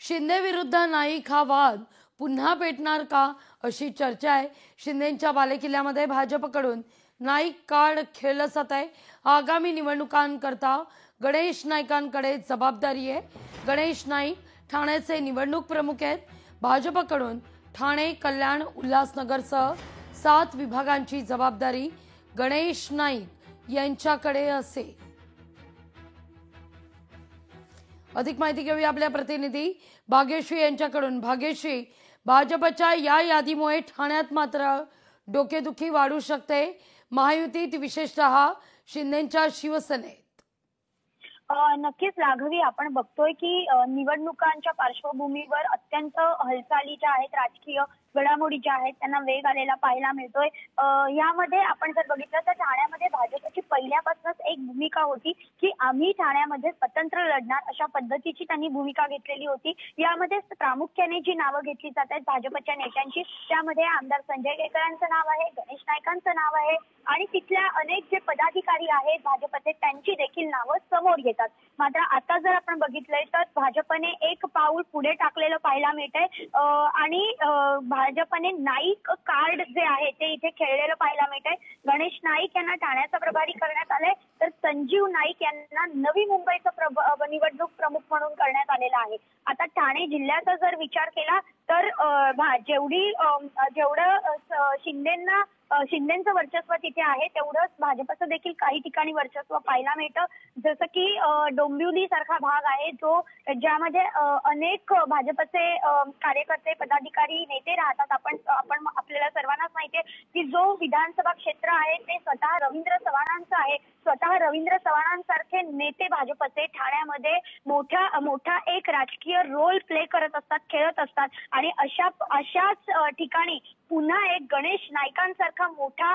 शिंदे विरुद्ध नाईक हा वाद पुन्हा पेटणार का अशी चर्चा आहे। शिंदेंच्या बालेकिल्ल्यामध्ये भाजपकडून नाईक कार्ड खेळलं जात आहे। आगामी निवडणुकांकरता गणेश नाईकांकडे जबाबदारी आहे। गणेश नाईक ठाण्याचे निवडणूक प्रमुख आहेत। भाजपकडून ठाणे, कल्याण, उल्हासनगरसह 7 विभागांची जबाबदारी गणेश नाईक यांच्याकडे असेल। अधिक माहिती घेऊया आपल्या प्रतिनिधी भाग्यश्री यांच्याकडून। भाग्यश्री, भाजपच्या या यादीमुळे ठाण्यात मात्र डोकेदुखी वाढू शकते, महायुतीत विशेषतः शिंदेंच्या शिवसेनेत। नक्कीच राघवी, आपण बघतोय की निवडणुकांच्या पार्श्वभूमीवर अत्यंत हालचाली ज्या आहेत, राजकीय घडामोडी ज्या आहेत, त्यांना वेग आलेला पाहायला मिळतोय। यामध्ये आपण जर बघितलं तर ठाण्यामध्ये भाजपची पहिल्यापासूनच एक भूमिका होती की आम्ही ठाण्यामध्ये स्वतंत्र लढणार, अशा पद्धतीची त्यांनी भूमिका घेतलेली होती। यामध्ये प्रामुख्याने जी नावं घेतली जात आहेत भाजपच्या नेत्यांची, त्यामध्ये आमदार संजय केळकरांचं नाव आहे, गणेश नाईकांचं नाव आहे आणि तिथल्या अनेक जे पदाधिकारी आहेत भाजपचे, त्यांची देखील नावं समोर येतात। मात्र आता जर आपण बघितलंय तर भाजपने एक पाऊल पुढे टाकलेलं पाहायला मिळतंय आणि भाजपने नाईक कार्ड जे आहे ते इथे खेळलेलं पाहायला मिळतंय। गणेश नाईक यांना ठाण्याचा प्रभारी करण्यात आलंय, तर संजीव नाईक यांना नवी मुंबईचा निवडणूक प्रमुख म्हणून करण्यात आलेला आहे। आता ठाणे जिल्ह्याचा जर विचार केला तर जेवढं शिंदेंचं वर्चस्व तिथे आहे, तेवढंच भाजपचं देखील काही ठिकाणी वर्चस्व पाहायला मिळतं। जसं की डोंबिवली सारखा भाग आहे ज्यामध्ये अनेक भाजपचे कार्यकर्ते, पदाधिकारी, नेते राहतात। आपण आपल्याला सर्वांनाच माहिती आहे की जो विधानसभा क्षेत्र आहे ते स्वतः रवींद्र चव्हाणांचं आहे। स्वतः रवींद्र चव्हाणांसारखे नेते भाजपचे ठाण्यामध्ये मोठा एक राजकीय रोल प्ले करत असतात, खेळत असतात आणि अशाच ठिकाणी पुन्हा एक गणेश नाईकांसारखा मोठा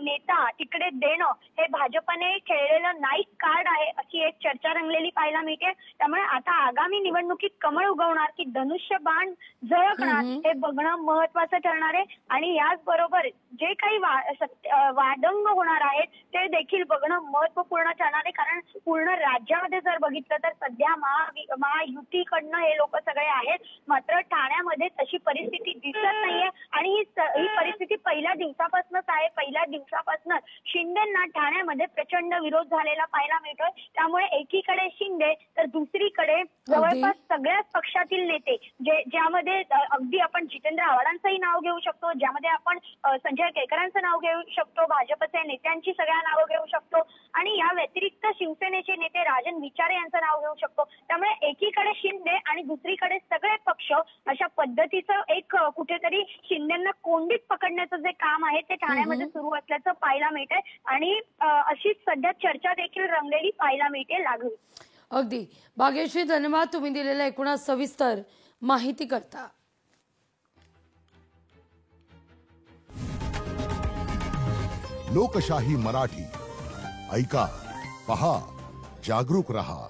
नेता तिकडे देणं हे भाजपने खेळलेलं नाईक कार्ड आहे, अशी एक चर्चा रंगलेली पाहायला मिळते। त्यामुळे आता आगामी निवडणुकीत कमळ उगवणार की धनुष्य बाण झळकणार हे बघणं महत्वाचं ठरणार आहे आणि याचबरोबर जे काही वादंग होणार आहेत ते देखील बघणं महत्वपूर्ण ठरणार आहे। कारण पूर्ण राज्यामध्ये जर बघितलं तर सध्या महायुतीकडनं हे लोक सगळे आहेत, मात्र ठाण्यामध्ये तशी परिस्थिती दिसत नाहीये आणि ही परिस्थिती पहिल्या दिवसापासूनच आहे। पहिल्या दिवसापासूनच शिंदेंना ठाण्यामध्ये प्रचंड विरोध झालेला पाहायला मिळतोय। त्यामुळे एकीकडे शिंदे तर दुसरीकडे जवळपास सगळ्याच पक्षातील नेते, ज्यामध्ये अगदी आपण जितेंद्र आव्हाडांचंही नाव घेऊ शकतो, ज्यामध्ये आपण संजय केळकरांचं नाव घेऊ शकतो, भाजपचे नेत्यांची सगळ्या नावं घेऊ शकतो आणि या व्यतिरिक्त शिवसेनेचे नेते राजन विचारे यांचं नाव घेऊ शकतो। त्यामुळे एकीकडे शिंदे आणि दुसरीकडे सगळे पक्ष, अशा पद्धतीचं एक कुठेतरी शिंदेंना कोंडीत पकडण्याचं जे काम आहे ते ठाण्यामध्ये सुरू असल्याचं पाहायला मिळतंय आणि अशीच सध्या चर्चा देखील रंगलेली पाहायला मिळते। लागली अगदी भाग्यश्री, धन्यवाद तुम्ही दिलेल्या एकूण सविस्तर माहिती करता। लोकशाही मराठी ऐका, पहा, जागरूक रहा।